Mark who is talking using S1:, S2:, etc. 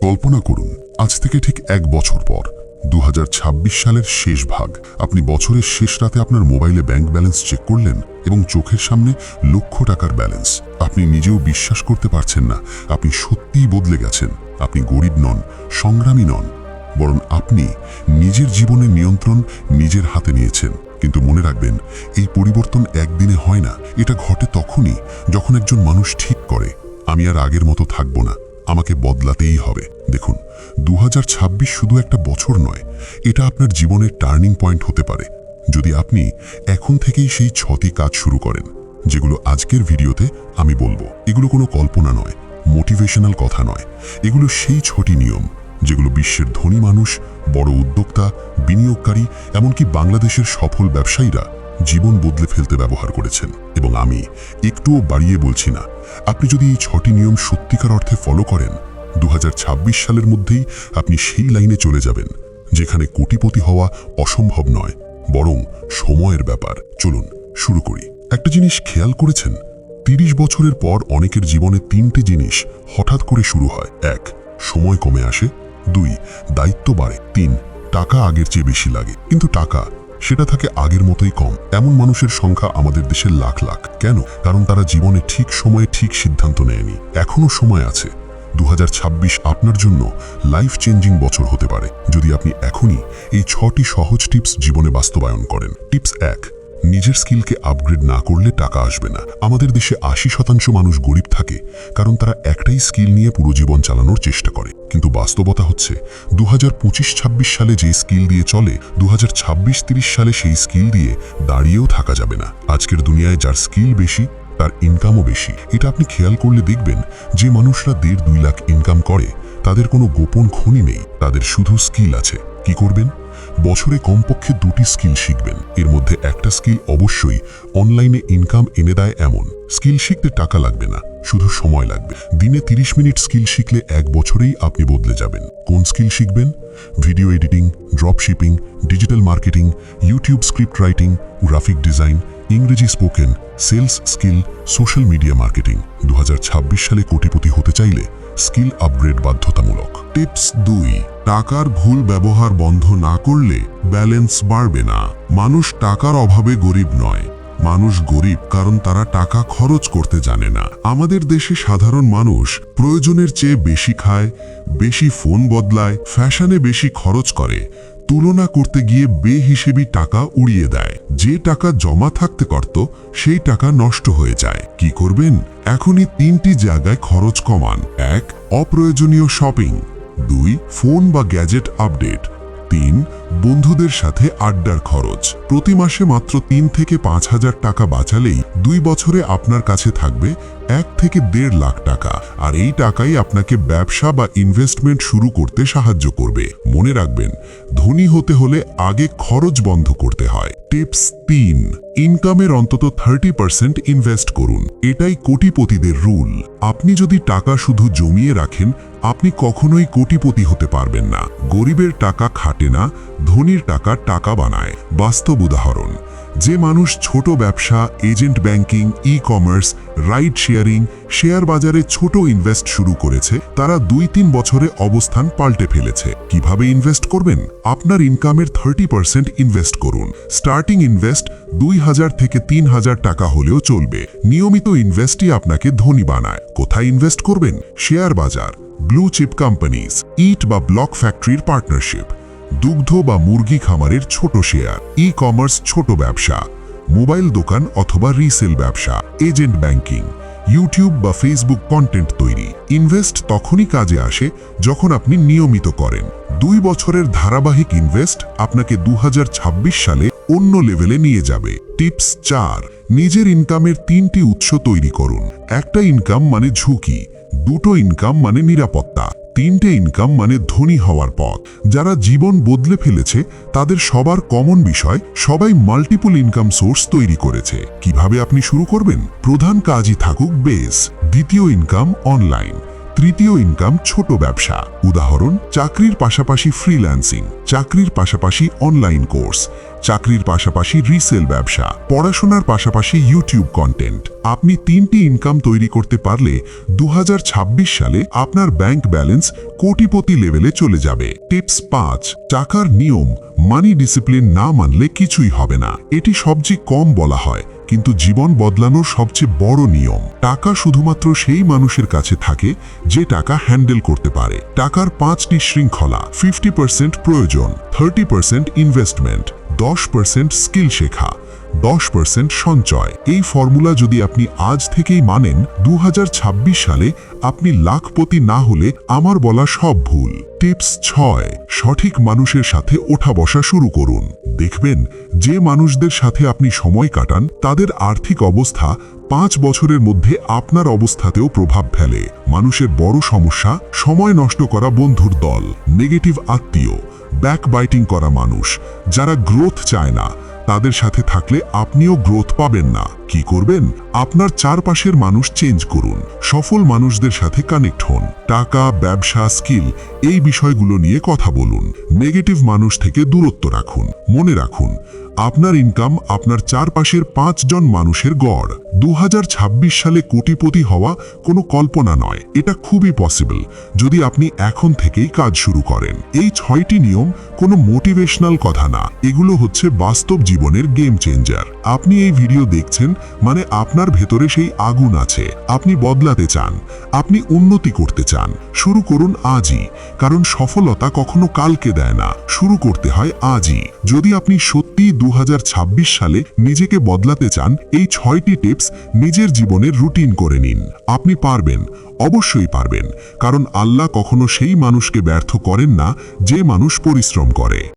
S1: কল্পনা করুন, আজ থেকে ঠিক 1 বছর পর 2026 সালের শেষ ভাগ। আপনি বছরের শেষ রাতে আপনার মোবাইলে ব্যাংক ব্যালেন্স চেক করলেন এবং চোখের সামনে লক্ষ টাকার ব্যালেন্স। আপনি নিজেও বিশ্বাস করতে পারছেন না আপনি সত্যিই বদলে গেছেন। আপনি গরিব নন, সংগ্রামী নন, বরং আপনি নিজের জীবনের নিয়ন্ত্রণ নিজের হাতে নিয়েছেন। কিন্তু মনে রাখবেন, এই পরিবর্তন একদিনে হয় না। এটা ঘটে তখনই যখন একজন মানুষ ঠিক করে, আমি আর আগের মতো থাকবো না, আমাকে বদলাতেই হবে। দেখুন, 2026 শুধু একটা বছর নয়, এটা আপনার জীবনের টার্নিং পয়েন্ট হতে পারে যদি আপনি এখন থেকেই সেই 6টি কাজ শুরু করেন, যেগুলো আজকের ভিডিওতে আমি বলবো। এগুলো কোনো কল্পনা নয়, মোটিভেশনাল কথা নয়, এগুলো সেই 6টি নিয়ম যেগুলো বিশ্বের ধনী মানুষ, বড় উদ্যোক্তা, বিনিয়োগকারী, এমনকি বাংলাদেশের সফল ব্যবসায়ীরা জীবন বদলে ফেলতে ব্যবহার করেছেন। এবং আমি একটুও বাড়িয়ে বলছি না, আপনি যদি এই 6টি নিয়ম সত্যিকার অর্থে ফলো করেন, 2026 সালের মধ্যেই আপনি সেই লাইনে চলে যাবেন যেখানে কোটিপতি হওয়া অসম্ভব নয়, বরং সময়ের ব্যাপার। চলুন শুরু করি। একটা জিনিস খেয়াল করেছেন, 30 বছরের পর অনেকের জীবনে 3টে জিনিস হঠাৎ করে শুরু হয়। 1, সময় কমে আসে। 2, দায়িত্ব বাড়ে। 3, টাকা আগের চেয়ে বেশি লাগে। কিন্তু টাকা সেটা থাকে আগের মতোই কম। এমন মানুষের সংখ্যা আমাদের দেশে লাখ লাখ। কেন? কারণ তারা জীবনে ঠিক সময়ে ঠিক সিদ্ধান্ত নেয়নি। এখনো সময় আছে। 2026 আপনার জন্য লাইফ চেঞ্জিং বছর হতে পারে যদি আপনি এখনই এই 6টি সহজ টিপস জীবনে বাস্তবায়ন করেন। টিপস 1, নিজের স্কিলকে আপগ্রেড না করলে টাকা আসবে না। আমাদের দেশে 80% মানুষ গরিব থাকে কারণ তারা একটাই স্কিল নিয়ে পুরো জীবন চালানোর চেষ্টা করে। কিন্তু বাস্তবতা হচ্ছে 2025-26 সালে যে স্কিল দিয়ে চলে, 2026-30 সালে সেই স্কিল দিয়ে দাঁড়িয়েও থাকা যাবে না। আজকের দুনিয়ায় যার স্কিল বেশি, তার ইনকামও বেশি। এটা আপনি খেয়াল করলে দেখবেন, যে মানুষরা 1.5-2 লাখ ইনকাম করে তাদের কোনো গোপন খনি নেই, তাদের শুধু স্কিল আছে। কি করবেন? বছরে কমপক্ষে 2টি স্কিল শিখবেন। এর মধ্যে একটা স্কিল অবশ্যই অনলাইনে ইনকাম এনে দেয় এমন। স্কিল শিখতে টাকা লাগবে না, শুধু সময় লাগবে। দিনে 30 মিনিট স্কিল শিখলে 1 বছরেই আপনি বদলে যাবেন। কোন স্কিল শিখবেন? Video editing, drop shipping, digital marketing, YouTube script writing, graphic design, ইংরেজি spoken, sales skill, social media marketing. 2026 সালে কোটিপতি হতে চাইলে স্কিল আপগ্রেড বাধ্যতামূলক। টিপস 2, টাকার ভুল ব্যবহার বন্ধ না করলে ব্যালেন্স বাড়বে না। মানুষ টাকার অভাবে গরিব নয়, মানুষ গরিব কারণ তারা টাকা খরচ করতে জানে না। আমাদের দেশে সাধারণ মানুষ প্রয়োজনের চেয়ে বেশি খায়, বেশি ফোন বদলায়, ফ্যাশনে বেশি খরচ করে। তুলনা করতে গিয়ে বেহিসেবি টাকা উড়িয়ে দেয়। যে টাকা জমা থাকতে করত সেই টাকা নষ্ট হয়ে যায়। কি করবেন? এখনই 3টি জায়গায় খরচ কমান। 1, অপ্রয়োজনীয় শপিং। 2, ফোন বা গ্যাজেট আপডেট। 3, বন্ধুদের সাথে আড্ডার খরচ। প্রতি মাসে মাত্র 3 থেকে 5 হাজার টাকা বাঁচালেই 2 বছরে আপনার কাছে থাকবে 1 থেকে 1.5 লাখ টাকা। আর এই টাকাই আপনাকে ব্যবসা বা ইনভেস্টমেন্ট শুরু করতে সাহায্য করবে। মনে রাখবেন, ধনী হতে হলে আগে খরচ বন্ধ করতে হয়। টিপস 3, ইনকামের অন্তত 30% ইনভেস্ট করুন। এটাই কোটিপতিদের রুল। আপনি যদি টাকা শুধু জমিয়ে রাখেন, আপনি কখনোই কোটিপতি হতে পারবেন না। গরিবের টাকা খাটে না, ধনীর টাকা টাকা বানায়। বাস্তব উদাহরণ, যে মানুষ ছোট ব্যবসা, agent banking, e-commerce, ride sharing, share বাজারে ছোট ইনভেস্ট শুরু করেছে, তারা 2-3 বছরে অবস্থান পাল্টে ফেলেছে। কিভাবে ইনভেস্ট করবেন? আপনার ইনকামের 30% ইনভেস্ট করুন। স্টার্টিং ইনভেস্ট 2000 থেকে 3000 টাকা হলেও চলবে। নিয়মিত ইনভেস্টই আপনাকে ধনী বানায়। কোথায় ইনভেস্ট করবেন? শেয়ার বাজার, ব্লু চিপ কোম্পানিজ, ইট বা ব্লক ফ্যাক্টরির পার্টনারশিপ, দুগ্ধ বা মুরগি খামারের ছোট শেয়ার, ই-কমার্স ছোট ব্যবসা, মোবাইল দোকান অথবা রিসেল ব্যবসা, এজেন্ট ব্যাংকিং, ইউটিউব বা ফেসবুক কন্টেন্ট তৈরি। ইনভেস্ট তখনই কাজে আসে যখন আপনি নিয়মিত করেন। 2 বছরের ধারাবাহিক ইনভেস্ট আপনাকে 2026 সালে অন্য লেভেলে নিয়ে যাবে। টিপস 4, নিজের ইনকামের 3টি উৎস তৈরি করুন। একটা ইনকাম মানে ঝুঁকি, 2টো ইনকাম মানে নিরাপত্তা, 3টে ইনকাম মানে ধনী হওয়ার পথ। যারা জীবন বদলে ফেলেছে তাদের সবার কমন বিষয়, সবাই মাল্টিপল ইনকাম সোর্স তৈরি করেছে। কিভাবে আপনি শুরু করবেন? প্রধান কাজই থাকুক বেস, দ্বিতীয় ইনকাম অনলাইন, তৃতীয় ইনকাম ছোট ব্যবসা। উদাহরণ, চাকরির পাশাপাশি ফ্রিল্যান্সিং, চাকরির পাশাপাশি অনলাইন কোর্স, চাকরির পাশাপাশি রিসেল ব্যবসা, পড়াশোনার পাশাপাশি ইউটিউব কন্টেন্ট। আপনি 3টি ইনকাম তৈরি করতে পারলে 2026 সালে আপনার ব্যাংক ব্যালেন্স কোটিপতি লেভেলে চলে যাবে। টিপস 5, টাকার নিয়ম। মানি ডিসিপ্লিন না মানলে কিছুই হবে না। এটি সবচেয়ে কম বলা হয়, কিন্তু জীবন বদলানোর সবচেয়ে বড় নিয়ম। টাকা শুধুমাত্র সেই মানুষের কাছে থাকে যে টাকা হ্যান্ডেল করতে পারে। টাকার 5টি শৃঙ্খলা: 50% প্রয়োজন, 30% ইনভেস্টমেন্ট, 10% স্কিল শেখা, 10% সঞ্চয়। এই ফর্মুলা যদি আপনি আজ থেকেই মানেন, 2026 সালে আপনি লাখপতি না হলে আমার বলা সব ভুল। টিপস 6, সঠিক মানুষের সাথে ওঠা বসা শুরু করুন। দেখবেন যে মানুষদের সাথে আপনি সময় কাটান তাদের আর্থিক অবস্থা 5 বছরের মধ্যে আপনার অবস্থাতেও প্রভাব ফেলে। মানুষের বড় সমস্যা সময় নষ্ট করা বন্ধুর দল, নেগেটিভ আত্মীয়, ব্যাকবাইটিং করা মানুষ, যারা গ্রোথ চায় না। তাদের সাথে থাকলে আপনিও গ্রোথ পাবেন না। কি করবেন? আপনার চারপাশের মানুষ চেঞ্জ করুন। সফল মানুষদের সাথে কানেক্ট হন। টাকা, ব্যবসা, স্কিল এই বিষয়গুলো নিয়ে কথা বলুন। নেগেটিভ মানুষ থেকে দূরত্ব রাখুন। মনে রাখুন, আপনার ইনকাম আপনার চারপাশের 5 জন মানুষের গড়। 2026 সালে কোটিপতি হওয়া কোনো কল্পনা নয়, এটা খুবই পসিবল যদি আপনি এখন থেকেই কাজ শুরু করেন। এই 6টি নিয়ম কোনো মোটিভেশনাল কথা না, এগুলো হচ্ছে বাস্তব জীবনের গেম চেঞ্জার। আপনি এই ভিডিও দেখছেন মানে আপনার ভেতরে সেই আগুন আছে। আপনি বদলাতে চান, আপনি উন্নতি করতে চান। শুরু করুন আজই, কারণ সফলতা কখনো কালকে দেয় না, শুরু করতে হয় আজই। যদি আপনি সত্যি 2026 সালে নিজেকে বদলাতে চান, এই 6টি টিপস নিজের জীবনের রুটিন করে নিন। আপনি পারবেন, অবশ্যই পারবেন, কারণ আল্লাহ কখনো সেই মানুষকে ব্যর্থ করেন না যে মানুষ পরিশ্রম করে।